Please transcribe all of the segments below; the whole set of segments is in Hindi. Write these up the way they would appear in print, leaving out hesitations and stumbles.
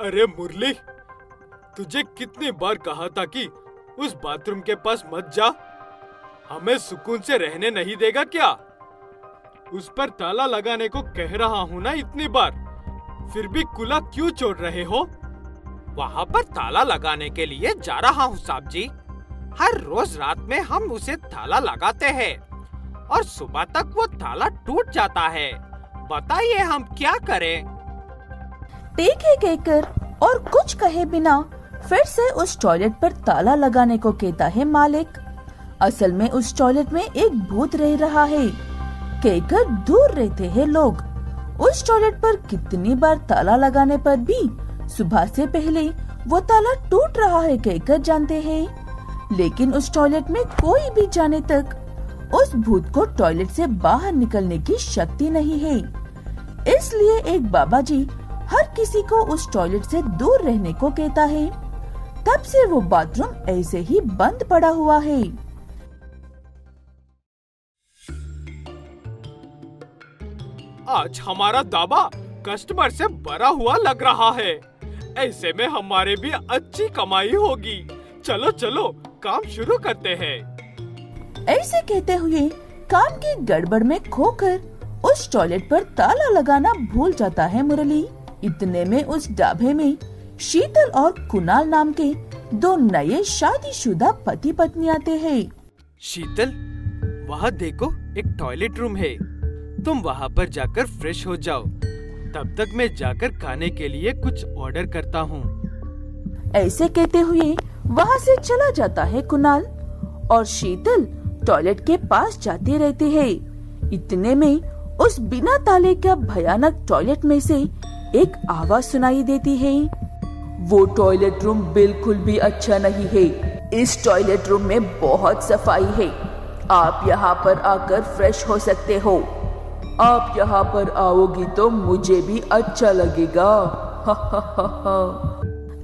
अरे मुरली, तुझे कितनी बार कहा था कि उस बाथरूम के पास मत जा। हमें सुकून से रहने नहीं देगा क्या? उस पर ताला लगाने को कह रहा हूँ ना इतनी बार, फिर भी कुला क्यों छोड़ रहे हो? वहाँ पर ताला लगाने के लिए जा रहा हूँ साहब जी। हर रोज रात में हम उसे ताला लगाते हैं और सुबह तक वो ताला टूट जाता है। बताइए हम क्या करें? टेके कहकर और कुछ कहे बिना फिर से उस टॉयलेट पर ताला लगाने को कहता है मालिक। असल में उस टॉयलेट में एक भूत रह रहा है कहकर दूर रहते हैं लोग। उस टॉयलेट पर कितनी बार ताला लगाने पर भी सुबह से पहले वो ताला टूट रहा है कहकर जानते हैं। लेकिन उस टॉयलेट में कोई भी जाने तक उस भूत को टॉयलेट से बाहर निकलने की शक्ति नहीं है। इसलिए एक बाबा जी हर किसी को उस टॉयलेट से दूर रहने को कहता है। तब से वो बाथरूम ऐसे ही बंद पड़ा हुआ है। आज हमारा दावा कस्टमर से भरा हुआ लग रहा है। ऐसे में हमारे भी अच्छी कमाई होगी। चलो चलो काम शुरू करते हैं। ऐसे कहते हुए काम की गड़बड़ में खोकर उस टॉयलेट पर ताला लगाना भूल जाता है मुरली। इतने में उस ढाबे में शीतल और कुणाल नाम के दो नए शादीशुदा पति पत्नी आते हैं। शीतल, वहाँ देखो एक टॉयलेट रूम है, तुम वहाँ पर जाकर फ्रेश हो जाओ। तब तक मैं जाकर खाने के लिए कुछ ऑर्डर करता हूँ। ऐसे कहते हुए वहाँ से चला जाता है कुणाल और शीतल टॉयलेट के पास जाती रहती है। इतने में उस बिना ताले का भयानक टॉयलेट में से एक आवाज सुनाई देती है। वो टॉयलेट रूम बिल्कुल भी अच्छा नहीं है। इस टॉयलेट रूम में बहुत सफाई है। आप यहाँ पर आकर फ्रेश हो सकते हो। आप यहाँ पर आओगी तो मुझे भी अच्छा लगेगा।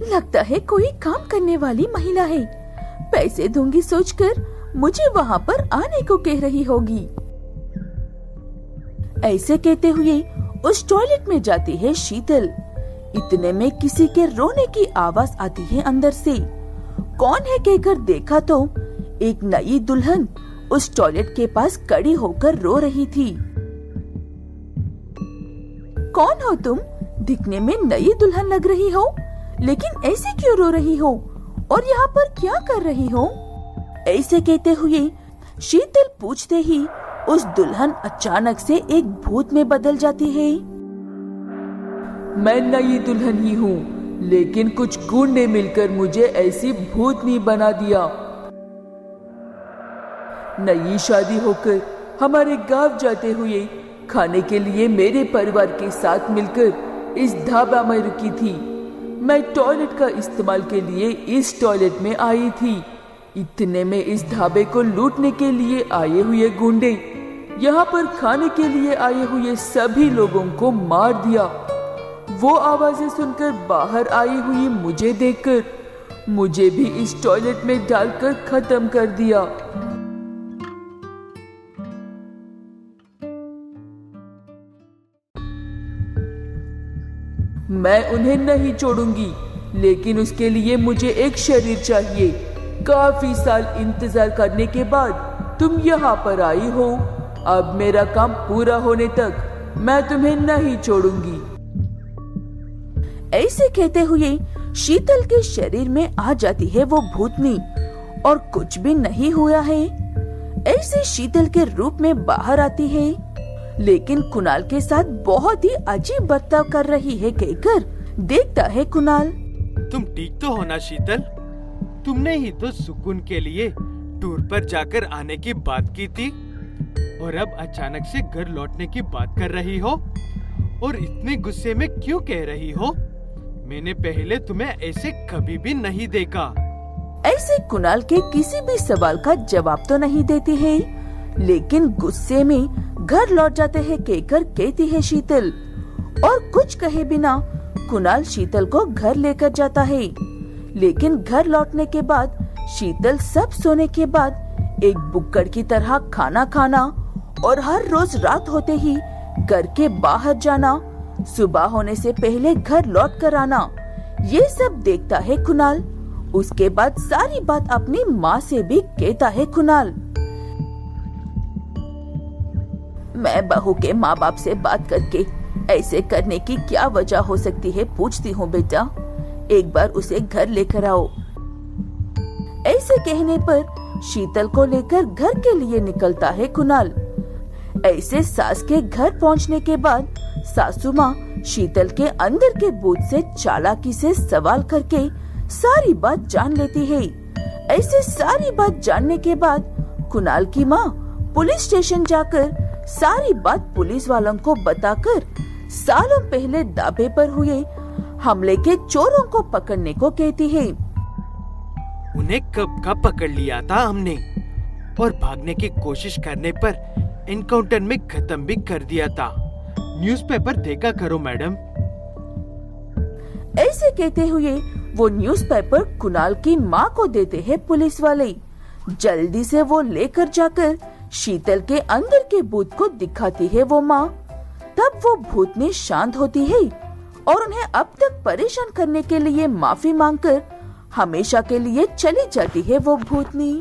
लगता है कोई काम करने वाली महिला है। पैसे दूंगी सोचकर मुझे वहाँ पर आने को कह रही होगी। ऐसे कहते हुए उस टॉयलेट में जाती है शीतल। इतने में किसी के रोने की आवाज आती है अंदर से। कौन है कहकर देखा तो एक नई दुल्हन उस टॉयलेट के पास खड़ी होकर रो रही थी। कौन हो तुम? दिखने में नई दुल्हन लग रही हो, लेकिन ऐसे क्यों रो रही हो और यहाँ पर क्या कर रही हो? ऐसे कहते हुए शीतल पूछते ही उस दुल्हन अचानक से एक भूत में बदल जाती है। मैं नई दुल्हन ही हूँ, लेकिन कुछ गुंडे मिलकर मुझे ऐसी भूतनी बना दिया। नई शादी होकर हमारे गांव जाते हुए खाने के लिए मेरे परिवार के साथ मिलकर इस ढाबा में रुकी थी। मैं टॉयलेट का इस्तेमाल के लिए इस टॉयलेट में आई थी। इतने में इस ढाबे को लूटने के लिए आए हुए गुंडे यहाँ पर खाने के लिए आए हुए सभी लोगों को मार दिया। वो आवाजें सुनकर बाहर आई हुई मुझे देखकर मुझे भी इस टॉयलेट में डालकर खत्म कर दिया। मैं उन्हें नहीं छोड़ूंगी, लेकिन उसके लिए मुझे एक शरीर चाहिए। काफी साल इंतजार करने के बाद तुम यहाँ पर आई हो। अब मेरा काम पूरा होने तक मैं तुम्हें नहीं छोड़ूंगी। ऐसे कहते हुए शीतल के शरीर में आ जाती है वो भूतनी और कुछ भी नहीं हुआ है। ऐसे शीतल के रूप में बाहर आती है, लेकिन कुणाल के साथ बहुत ही अजीब बर्ताव कर रही है कहकर देखता है कुणाल। तुम ठीक तो हो ना शीतल? तुमने ही तो सुकून के लिए टूर पर जाकर आने की बात की थी और अब अचानक से घर लौटने की बात कर रही हो और इतने गुस्से में क्यों कह रही हो? मैंने पहले तुम्हें ऐसे कभी भी नहीं देखा। ऐसे कुणाल के किसी भी सवाल का जवाब तो नहीं देती है, लेकिन गुस्से में घर लौट जाते हैं कहकर कहती है शीतल। और कुछ कहे बिना कुणाल शीतल को घर लेकर जाता है। लेकिन घर लौटने के बाद शीतल सब सोने के बाद एक बुक्कड़ की तरह खाना खाना और हर रोज रात होते ही घर के बाहर जाना, सुबह होने से पहले घर लौट कर आना, ये सब देखता है कुणाल। उसके बाद सारी बात अपनी माँ से भी कहता है कुणाल। मैं बहू के माँ बाप से बात करके ऐसे करने की क्या वजह हो सकती है पूछती हूँ बेटा, एक बार उसे घर लेकर आओ। ऐसे कहने पर शीतल को लेकर घर के लिए निकलता है कुणाल। ऐसे सास के घर पहुँचने के बाद सासू माँ शीतल के अंदर के भूत से चालाकी से सवाल करके सारी बात जान लेती है। ऐसे सारी बात जानने के बाद कुणाल की माँ पुलिस स्टेशन जाकर सारी बात पुलिस वालों को बताकर सालों पहले दावे पर हुए हमले के चोरों को पकड़ने को कहती है। उन्हें कब का पकड़ लिया था हमने और भागने की कोशिश करने पर एनकाउंटर में खत्म भी कर दिया था। न्यूज़पेपर देखा करो मैडम। ऐसे कहते हुए वो न्यूज़पेपर कुणाल की माँ को देते हैं पुलिस वाले। जल्दी से वो लेकर जाकर शीतल के अंदर के भूत को दिखाती है वो माँ। तब वो भूतनी शांत होती है और उन्हें अब तक परेशान करने के लिए माफी मांगकर हमेशा के लिए चली जाती है वो भूतनी।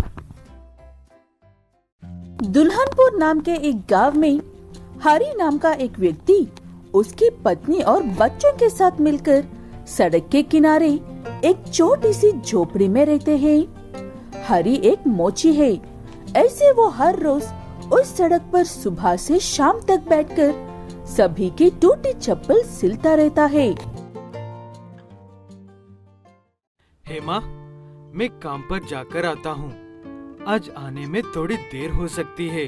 दुल्हनपुर नाम के एक गांव में हरी नाम का एक व्यक्ति उसकी पत्नी और बच्चों के साथ मिलकर सड़क के किनारे एक छोटी सी झोपड़ी में रहते हैं। हरी एक मोची है। ऐसे वो हर रोज उस सड़क पर सुबह से शाम तक बैठकर सभी की टूटी चप्पल सिलता रहता है। हेमा, मैं काम पर जाकर आता हूँ। आज आने में थोड़ी देर हो सकती है।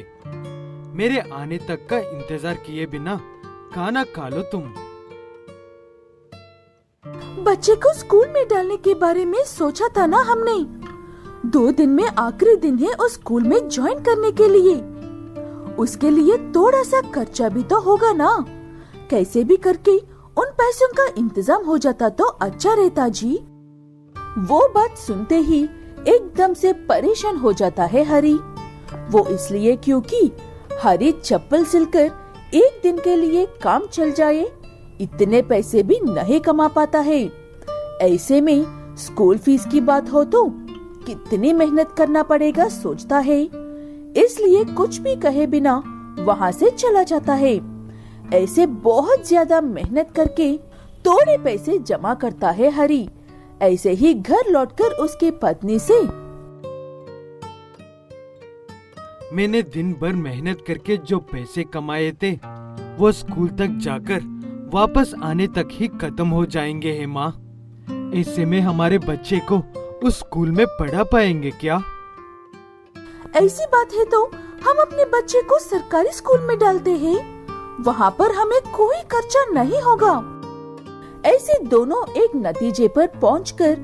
मेरे आने तक का इंतजार किए बिना खाना खा लो तुम। बच्चे को स्कूल में डालने के बारे में सोचा था ना हमने। 2 दिन में आखिरी दिन है उस स्कूल में ज्वाइन करने के लिए। उसके लिए थोड़ा सा खर्चा भी तो होगा ना। कैसे भी करके उन पैसों का इंतजाम हो जाता तो अच्छा रहता जी। वो बात सुनते ही एकदम से परेशान हो जाता है हरी। वो इसलिए क्योंकि हरी चप्पल सिलकर एक दिन के लिए काम चल जाए इतने पैसे भी नहीं कमा पाता है। ऐसे में स्कूल फीस की बात हो तो कितनी मेहनत करना पड़ेगा सोचता है। इसलिए कुछ भी कहे बिना वहाँ से चला जाता है। ऐसे बहुत ज्यादा मेहनत करके थोड़े पैसे जमा करता है हरी। ऐसे ही घर लौटकर उसकी पत्नी से, मैंने दिन भर मेहनत करके जो पैसे कमाए थे वो स्कूल तक जाकर वापस आने तक ही खत्म हो जाएंगे हेमा। ऐसे में हमारे बच्चे को उस स्कूल में पढ़ा पाएंगे क्या? ऐसी बात है तो हम अपने बच्चे को सरकारी स्कूल में डालते हैं। वहाँ पर हमें कोई खर्चा नहीं होगा। ऐसे दोनों एक नतीजे पर पहुंचकर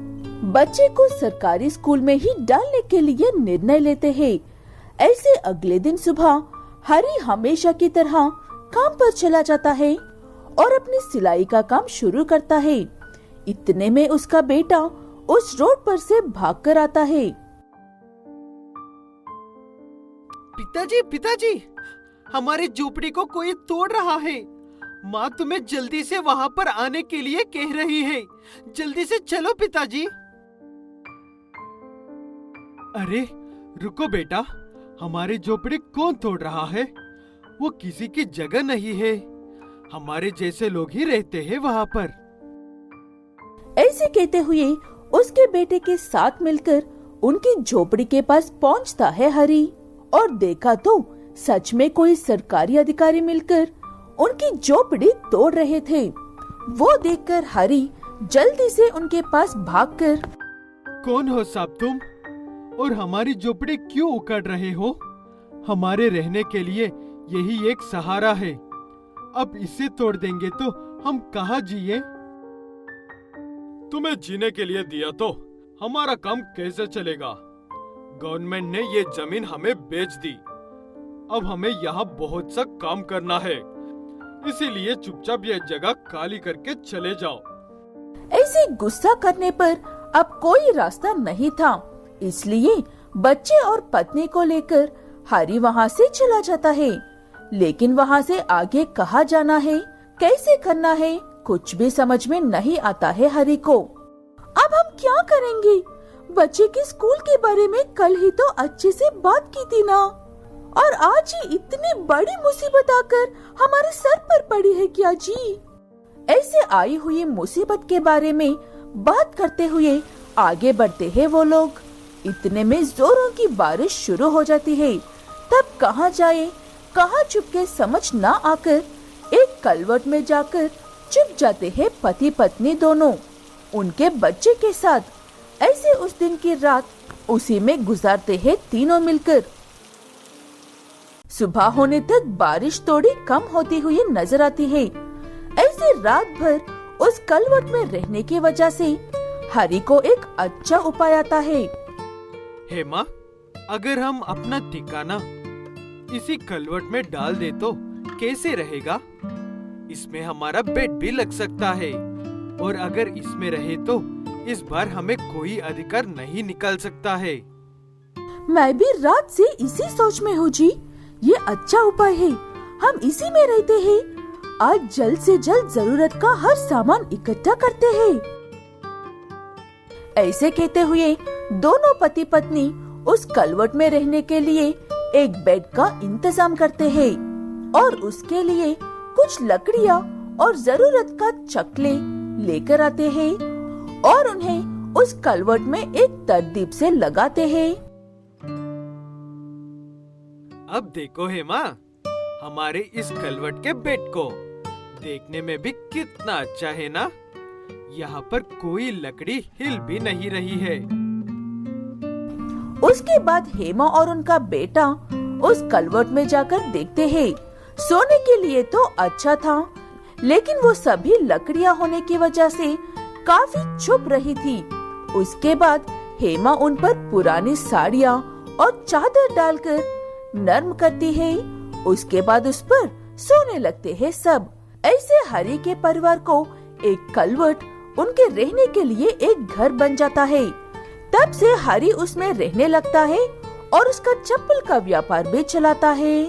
बच्चे को सरकारी स्कूल में ही डालने के लिए निर्णय लेते हैं। ऐसे अगले दिन सुबह हरी हमेशा की तरह काम पर चला जाता है और अपनी सिलाई का काम शुरू करता है। इतने में उसका बेटा उस रोड पर से भागकर आता है। पिताजी, पिताजी, हमारी झोपड़ी को कोई तोड़ रहा है। माँ तुम्हें जल्दी से वहाँ पर आने के लिए कह रही है। जल्दी से चलो पिताजी। अरे रुको बेटा, हमारी झोपड़ी कौन तोड़ रहा है? वो किसी की जगह नहीं है। हमारे जैसे लोग ही रहते हैं वहाँ पर। ऐसे कहते हुए उसके बेटे के साथ मिलकर उनकी झोपड़ी के पास पहुँचता है हरी और देखा तो सच में कोई सरकारी अधिकारी मिलकर उनकी झोपड़ी तोड़ रहे थे। वो देखकर हरी जल्दी से उनके पास भागकर, कौन हो साहब तुम और हमारी झोपड़ी क्यों उखाड़ रहे हो? हमारे रहने के लिए यही एक सहारा है। अब इसे तोड़ देंगे तो हम कहाँ जिए? तुम्हें जीने के लिए दिया तो हमारा काम कैसे चलेगा? गवर्नमेंट ने ये जमीन हमें बेच दी। अब हमें यहाँ बहुत सा काम करना है, इसीलिए चुपचाप ये जगह खाली करके चले जाओ। ऐसे गुस्सा करने पर अब कोई रास्ता नहीं था, इसलिए बच्चे और पत्नी को लेकर हरी वहाँ से चला जाता है। लेकिन वहाँ से आगे कहाँ जाना है, कैसे करना है, कुछ भी समझ में नहीं आता है हरी को। क्या करेंगे? बच्चे के स्कूल के बारे में कल ही तो अच्छे से बात की थी ना, और आज ही इतनी बड़ी मुसीबत आकर हमारे सर पर पड़ी है क्या जी? ऐसे आई हुई मुसीबत के बारे में बात करते हुए आगे बढ़ते हैं वो लोग। इतने में जोरों की बारिश शुरू हो जाती है। तब कहाँ जाए कहाँ चुपके समझ ना आकर एक कलवट में जाकर चुप जाते हैं पति पत्नी दोनों, उनके बच्चे के साथ। ऐसे उस दिन की रात उसी में गुजारते हैं तीनों मिलकर। सुबह होने तक बारिश थोड़ी कम होती हुई नजर आती है। ऐसे रात भर उस कलवट में रहने की वजह से हरी को एक अच्छा उपाय आता है। हेमा, अगर हम अपना ठिकाना इसी कलवट में डाल दे तो कैसे रहेगा? इसमें हमारा बेड भी लग सकता है, और अगर इसमें रहे तो इस बार हमें कोई अधिकार नहीं निकाल सकता है। मैं भी रात से इसी सोच में हूँ जी। ये अच्छा उपाय है, हम इसी में रहते हैं। आज जल्द से जल्द जरूरत का हर सामान इकट्ठा करते हैं। ऐसे कहते हुए दोनों पति पत्नी उस कलवट में रहने के लिए एक बेड का इंतजाम करते हैं, और उसके लिए कुछ लकड़ियाँ और जरूरत का चकले लेकर आते हैं और उन्हें उस कलवट में एक तरतीब से लगाते हैं। अब देखो हेमा, हमारे इस कलवट के बेड को देखने में भी कितना अच्छा है ना? यहाँ पर कोई लकड़ी हिल भी नहीं रही है। उसके बाद हेमा और उनका बेटा उस कलवट में जाकर देखते हैं। सोने के लिए तो अच्छा था, लेकिन वो सभी लकड़ियाँ होने की वजह से काफी चुभ रही थी। उसके बाद हेमा उन पर पुरानी साड़ियाँ और चादर डालकर नर्म करती है। उसके बाद उस पर सोने लगते हैं सब। ऐसे हरी के परिवार को एक कलवट उनके रहने के लिए एक घर बन जाता है। तब से हरी उसमें रहने लगता है और उसका चप्पल का व्यापार भी चलाता है।